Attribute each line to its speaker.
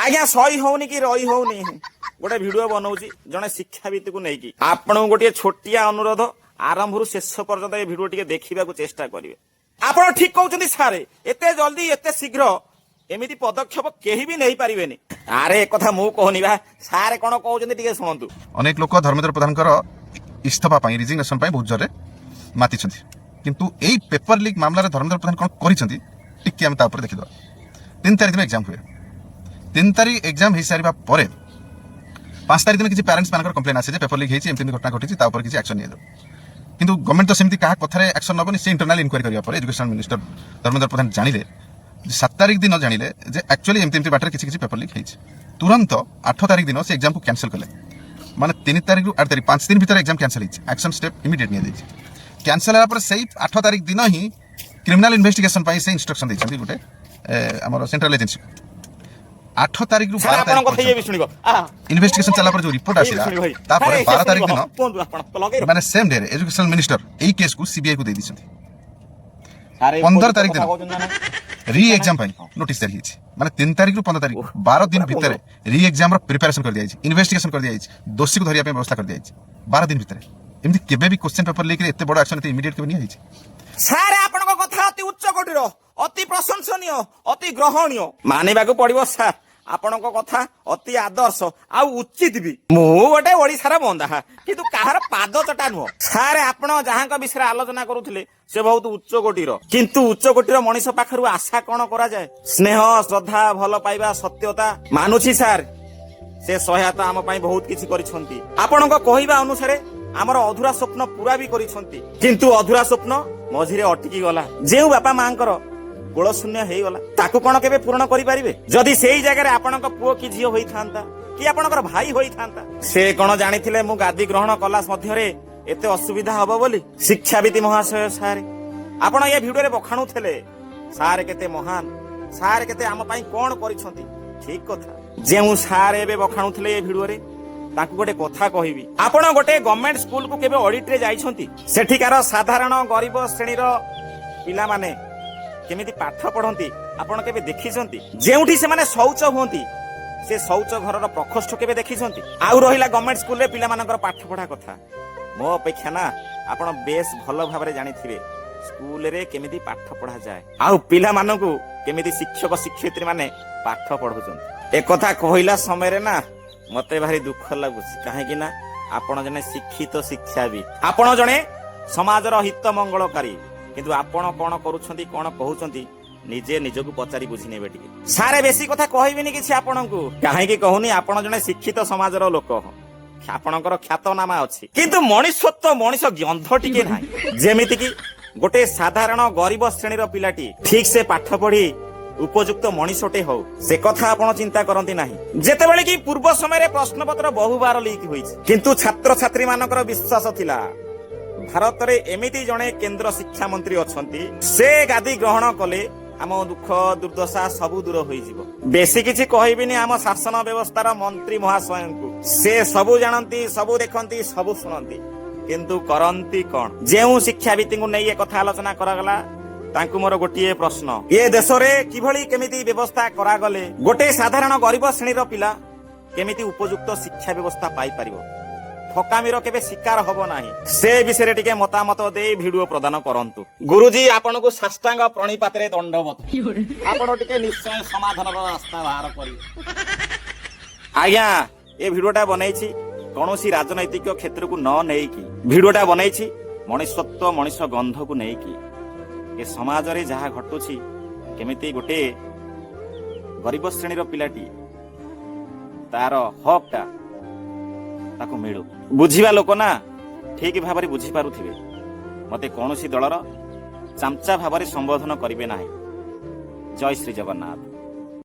Speaker 1: आज्ञा सही होनी कि रही होनी गोटे भिडियो बनाऊँ जड़े शिक्षाविद को लेकिन आपण गोटे छोटिया अनुरोध आरंभ शेष पर्यंत ये भिडियो टी देखा चेष्टा करेंगे। आप ठीक कहते सारे एत जल्दी एत शीघ्र एमती पदक्षेप केही भी नहीं पारे। अरे एक कथा मु कहनी बा सारे कौन कहते शुणु।
Speaker 2: अनेक लोक धर्मेंद्र प्रधान इस्तीफा रिजिग्नेशन बहुत जोरे माति किंतु यही पेपर लीक मामला धर्मेंद्र प्रधान कौन कर देखीद 3 तारिख दिन एग्जाम हुए 3 तारिख एग्जाम हो सारा पर 5 तारिख दिन किसी पेरेंट्स मान कंप्लेन आसे पेपर लीक होती घटना घटी किसी एक्शन नि किंतु गवर्नमेंट तो सेमती क्या कथार एक्शन नबनी से इंटरनल इनक्वारी करने एजुकेशन मिनिस्टर धर्मेंद्र प्रधान जानिले 7 तारिख दिन जानिले एक्चुअली एमती बाटर किसी पेपर लीक होती तुरंत 8 तारिख दिन से एग्जाम को कैंसल कले माने 3 तारिख रु 8 तारिख 5 दिन भीतर एग्जाम कैंसल होती एक्शन स्टेप इमिडिएट नि कैंसल होगा से 8 तारिख दिन ही क्रिमिनल इन्वेस्टिगेशन से इंस्ट्रक्शन देते गोटे आम सेंट्रल एजेंसी 8 तारिख रु 12 तारिख इन्वेस्टिगेशन चला जो रिपोर्ट आसिला 12 तारिख दिन माने सेम डे एजुकेशन मिनिस्टर यही केस को सीबीआई को दे दी 15 तारिख दिन री एग्जाम नोटिस जारी माने 3 तारिख रु 15 तारिख 12 दिन भितर री एग्जाम प्रिपरेशन कर दिया इन्वेस्टिगेशन कर दिया दोषी को धरिया व्यवस्था कर दिया 12 दिन भितर एमती केबे भी क्वेश्चन पेपर लेके एते बड़ एक्शन इमीडिएट केबे नहीं
Speaker 1: सारे आपनको कथा अति उच्च कोटिर अति प्रशंसनीय अति ग्रहणीय मानिबाकू पड़िबो सार आपनको कथा अति आदर्श आ उचित भी मु गोटे ओडिसार बंदा किंतु काहार पाद चटा नुह सारे आपण जहां विषय आलोचना करुथिले से बहुत उच्च कोटिर किंतु उच्च कोटिर मनीष पाखरु आशा कोन करा जाय स्नेह श्रद्धा भल पाइबा सत्यता मानुछि सार से सहायता आम पई बहुत किछि करिसंती आपनको कहिबा अनुसार आमर अधूरा स्वप्न पूरा भी करिसंती किंतु अधूरा स्वप्न मझिरे अटकी गला जेउ बापा मांकर गोल शून्य हो गला ताकू कौन केबे पूर्ण करि परिबे जदि सेही जगह आपनक पुओ की झियो होई थांता कि आपनकर भाई होई थांता से कोन जानिथिले मु गादी ग्रहण कलास मध्यरे एते असुविधा हबो बोली शिक्षाविद महाशय सारे आपण ये भिडियो रे बखाणुथिले सारे केते महान सारे केते आम पई कोन करिसंती ठीक कथा जेउ सारे एबे बखाणुथिले ये भिडियो रे ताकू गोटे कथा कहिबी आपण गोटे गवर्नमेंट स्कूल को केबे ऑडिट रे जाइछंती सेठिकार साधारण गरीब श्रेणी रो पिला माने केमिति पाठ पढ़ंती आपण केबे देखिसंती जेउठी से माने शौच होंती से शौच घरर प्रकोष्ठ केबे देखिसंती आउ रहिला गवर्नमेंट स्कूल रे पिला मानकर पाठ पढ़ा कथा मो अपेक्षा ना आपण बेस भलो भाबरे जानिथिबे स्कूल रे केमिति पाठ पढ़ा जाय आउ पिला मानकू केमिति शिक्षक शिक्षयित्री माने पाठ पढ़ौछंती ए कथा कहिला समय रे ना मते भारी दुख लागुछि काहे कि ना आपण जने शिक्षित शिक्षा भी आपण जने समाजर हित मंगलकारी किंतु आपण कोन करूछंती कोन कहउछंती निजे निजको पचारी बुझी नेबे टिके सारे बेसी कथा कहबिनी किछि आपणको काहे कि कहूनी आपण जने शिक्षित समाजर लोक आपणकर ख्यातनामा अछि किंतु मनुष्यत्व मनुष्य गंध टिके नाही जेमिति कि गोटे साधारण गरीब श्रेणीर पिलाटी ठीक से पाठ पढ़ी उपयुक्त मनीषटे हो से कथा आपण चिंता करंती नाही जेतेबेले कि पूर्व समय प्रश्नपत्र बहुबार लीक होइछि किंतु छात्र छात्री मानकर विश्वास थिला भारत रे एमिति जणे केंद्र शिक्षा मंत्री अछंती से गादी ग्रहण कले आम दुख दुर्दशा सब दूर होई जिवो बेसी किछि कहबिनी आम शासन व्यवस्थार मंत्री महाशय को से सब जानती सब देखंती सब सुनंती किंतु करंती कोन जेउ शिक्षाविद को नै ए कथा आलोचना करागला तांकु मोर गोटिए प्रश्न ये देश रे किभली केमिति व्यवस्था करागले गोटे साधारण गरीब श्रेणीर पिला केमिति उपयुक्त शिक्षा व्यवस्था पाई परिबो ठकामीर केबे शिकार हबो नाही से विषय रे टिके मतामत दे भिडियो प्रदान करंतु गुरुजी आपनको साष्टांग प्रणिपातरे दंडवत आपण टिके निश्चय समाधानर रास्ता बाहर करी आज्ञा ए भिडियोटा बनैछि कोनोसी राजनैतिक क्षेत्र को न नेई की भिडियोटा बनैछि मनुष्यत्व मनुष्य गंध को नेई की ए समाज रे जहा घटुछि केमिति गोटे गरीब श्रेणीर पिलाटी तार हकटा ताको मिलू बुझीवा लोक ना ठीक भाव बुझी पारुथिबे मते कौनसी दलर चामचा भाव संबोधन करिवे नाही। जय श्री जगन्नाथ।